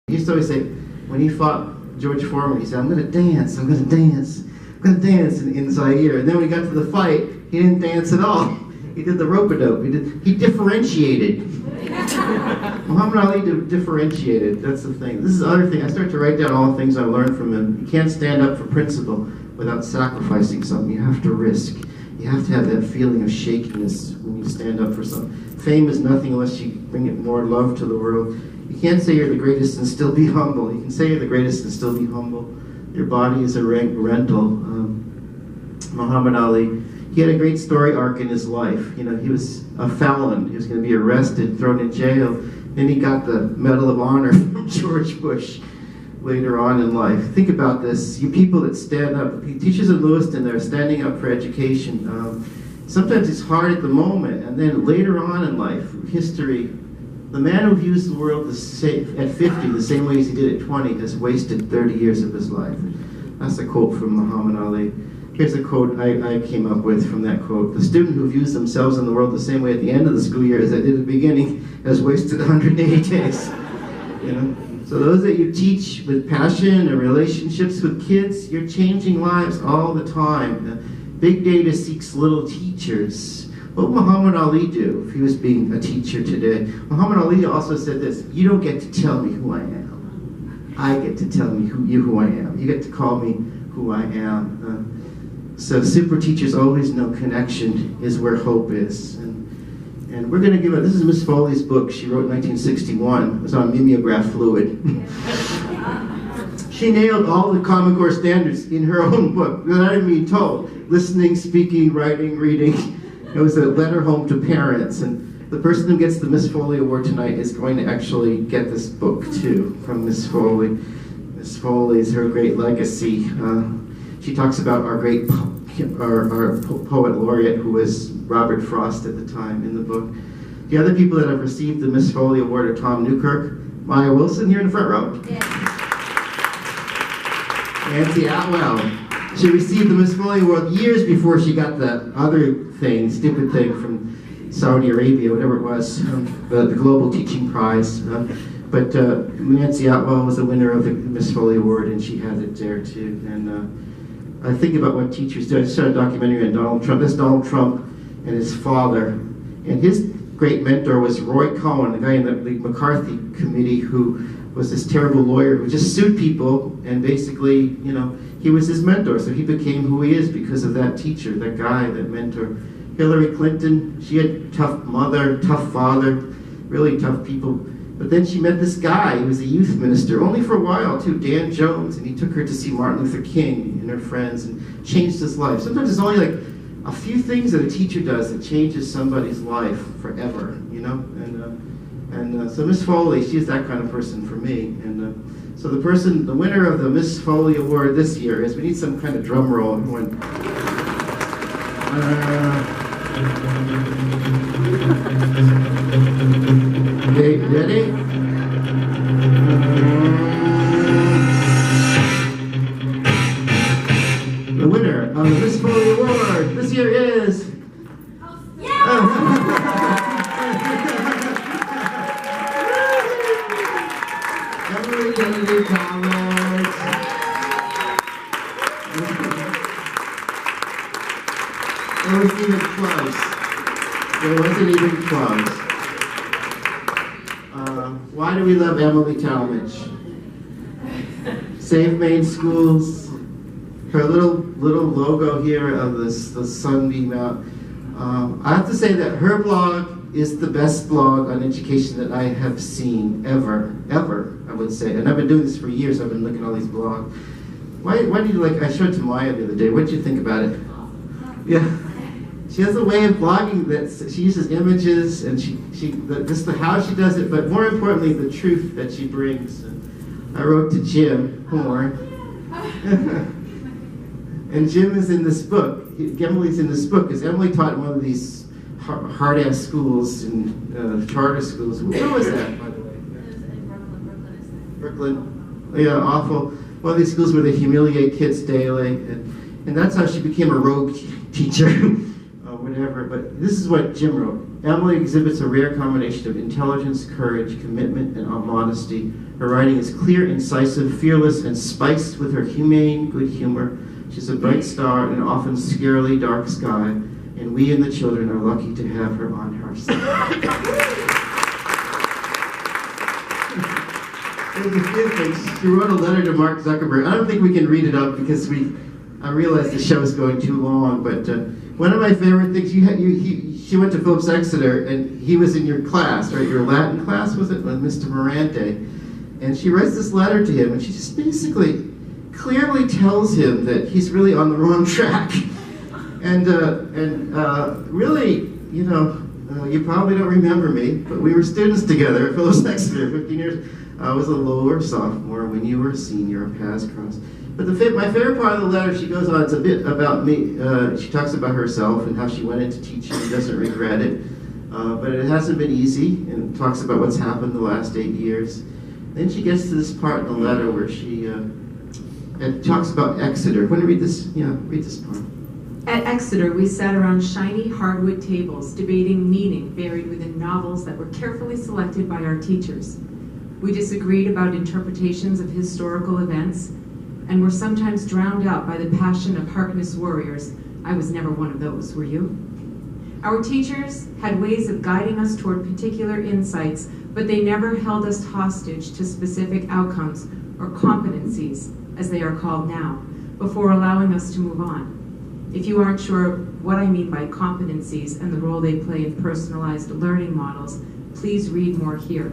He used to always say, when he fought George Foreman, he said, I'm going to dance, I'm going to dance, I'm going to dance in Zaire. And then when he got to the fight, he didn't dance at all. He did the rope-a-dope. He differentiated. Muhammad Ali differentiated. That's the thing. This is the other thing. I start to write down all the things I learned from him. You can't stand up for principle without sacrificing something. You have to risk. You have to have that feeling of shakiness when you stand up for something. Fame is nothing unless you bring it more love to the world. You can't say you're the greatest and still be humble. You can say you're the greatest and still be humble. Your body is a rental. Muhammad Ali, he had a great story arc in his life. You know, he was a felon. He was going to be arrested, thrown in jail. Then he got the Medal of Honor from George Bush later on in life. Think about this. You people that stand up, teachers in Lewiston, they're standing up for education. Sometimes it's hard at the moment, and then later on in life, history, the man who views the world at 50 the same way as he did at 20 has wasted 30 years of his life. That's a quote from Muhammad Ali. Here's a quote I came up with from that quote. The student who views themselves in the world the same way at the end of the school year as they did at the beginning has wasted 180 days. You know? So those that you teach with passion and relationships with kids, you're changing lives all the time. Big data seeks little teachers. What would Muhammad Ali do if he was being a teacher today? Muhammad Ali also said this, you don't get to tell me who I am. I get to tell me who I am. You get to call me who I am. So super teachers always know connection is where hope is. And we're going to give it, this is Miss Foley's book she wrote in 1961. It was on mimeograph fluid. She nailed all the Common Core standards in her own book, without even being told. Listening, speaking, writing, reading. It was a letter home to parents. And the person who gets the Miss Foley Award tonight is going to actually get this book too, from Miss Foley. Miss Foley is her great legacy. She talks about our great our poet laureate, who was Robert Frost at the time in the book. The other people that have received the Miss Foley Award are Tom Newkirk, Maya Wilson here in the front row. Yeah. Nancy Atwell. She received the Miss Foley Award years before she got the other thing, stupid thing from Saudi Arabia, whatever it was, the Global Teaching Prize. But Nancy Atwell was the winner of the Miss Foley Award, and she had it there too. And I think about what teachers do. I just saw a documentary on Donald Trump. That's Donald Trump and his father. And his great mentor was Roy Cohn, the guy in the McCarthy committee who was this terrible lawyer who just sued people, and basically, you know, he was his mentor. So he became who he is because of that teacher, that guy, that mentor. Hillary Clinton, she had a tough mother, tough father, really tough people. But then she met this guy, he was a youth minister, only for a while too, Dan Jones, and he took her to see Martin Luther King and her friends and changed his life. Sometimes it's only like a few things that a teacher does that changes somebody's life forever, you know? And so Miss Foley, she's that kind of person for me. And so the winner of the Miss Foley Award this year is, we need some kind of drum roll. Everyone. Okay, ready? The winner of the Miss Foley Award this year is... Emily Talmage. It wasn't even close. It wasn't even close. Why do we love Emily Talmage? Save Maine Schools. Her little logo here of the sunbeam out. I have to say that her blog is the best blog on education that I have seen ever, I would say. And I've been doing this for years. I've been looking at all these blogs. Why do you like? I showed it to Maya the other day. What did you think about it? Yeah. She has a way of blogging that she uses images, and just how she does it, but more importantly, the truth that she brings. I wrote to Jim Horn, and Jim is in this book. Emily's in this book because Emily taught in one of these hard-ass schools, in charter schools. Where was that, by the way? It was in Brooklyn. Yeah, awful. One of these schools where they humiliate kids daily, and that's how she became a rogue teacher. whatever, but this is what Jim wrote. Emily exhibits a rare combination of intelligence, courage, commitment, and modesty. Her writing is clear, incisive, fearless, and spiced with her humane good humor. She's a bright star in an often scarily dark sky, and we and the children are lucky to have her on our side. There's a few things. She wrote a letter to Mark Zuckerberg. I don't think we can read it up because I realize the show's going too long, but one of my favorite things, she went to Phillips Exeter, and he was in your class, right? Your Latin class, was it? With Mr. Morante. And she writes this letter to him, and she just basically clearly tells him that he's really on the wrong track. And really, you know, you probably don't remember me, but we were students together at Phillips Exeter 15 years. I was a lower sophomore when you were a senior, paths crossed. But my favorite part of the letter, she goes on, it's a bit about me. She talks about herself and how she went into teaching and doesn't regret it. But it hasn't been easy, and talks about what's happened the last 8 years. Then she gets to this part in the letter where she talks about Exeter. Want to read this? Yeah, read this part. At Exeter, we sat around shiny hardwood tables, debating meaning buried within novels that were carefully selected by our teachers. We disagreed about interpretations of historical events, and were sometimes drowned out by the passion of Harkness warriors. I was never one of those, were you? Our teachers had ways of guiding us toward particular insights, but they never held us hostage to specific outcomes or competencies, as they are called now, before allowing us to move on. If you aren't sure what I mean by competencies and the role they play in personalized learning models, please read more here.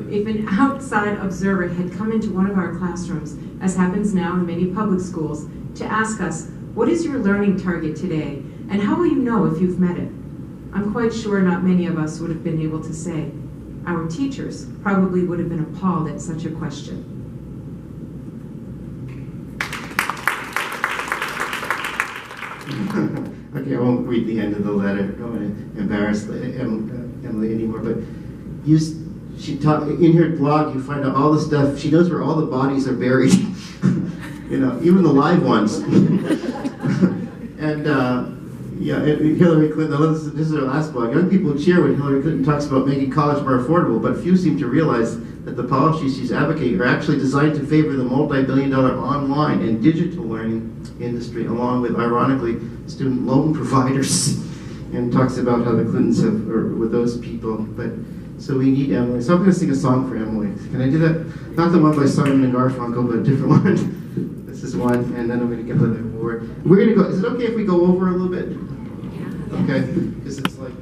If an outside observer had come into one of our classrooms, as happens now in many public schools, to ask us, what is your learning target today, and how will you know if you've met it? I'm quite sure not many of us would have been able to say. Our teachers probably would have been appalled at such a question. Okay, I won't read the end of the letter. I don't want to embarrass Emily anymore, but in her blog, you find out all the stuff. She knows where all the bodies are buried, you know, even the live ones. And Hillary Clinton, this is her last blog. Young people cheer when Hillary Clinton talks about making college more affordable, but few seem to realize that the policies she's advocating are actually designed to favor the multi-billion-dollar online and digital learning industry, along with, ironically, student loan providers, and talks about how the Clintons have, or with those people. But so we need Emily. So I'm going to sing a song for Emily. Can I do that? Not the one by Simon and Garfunkel, but a different one. This is one, and then I'm going to give her the award. We're going to go. Is it okay if we go over a little bit? Yeah. Okay, because it's like.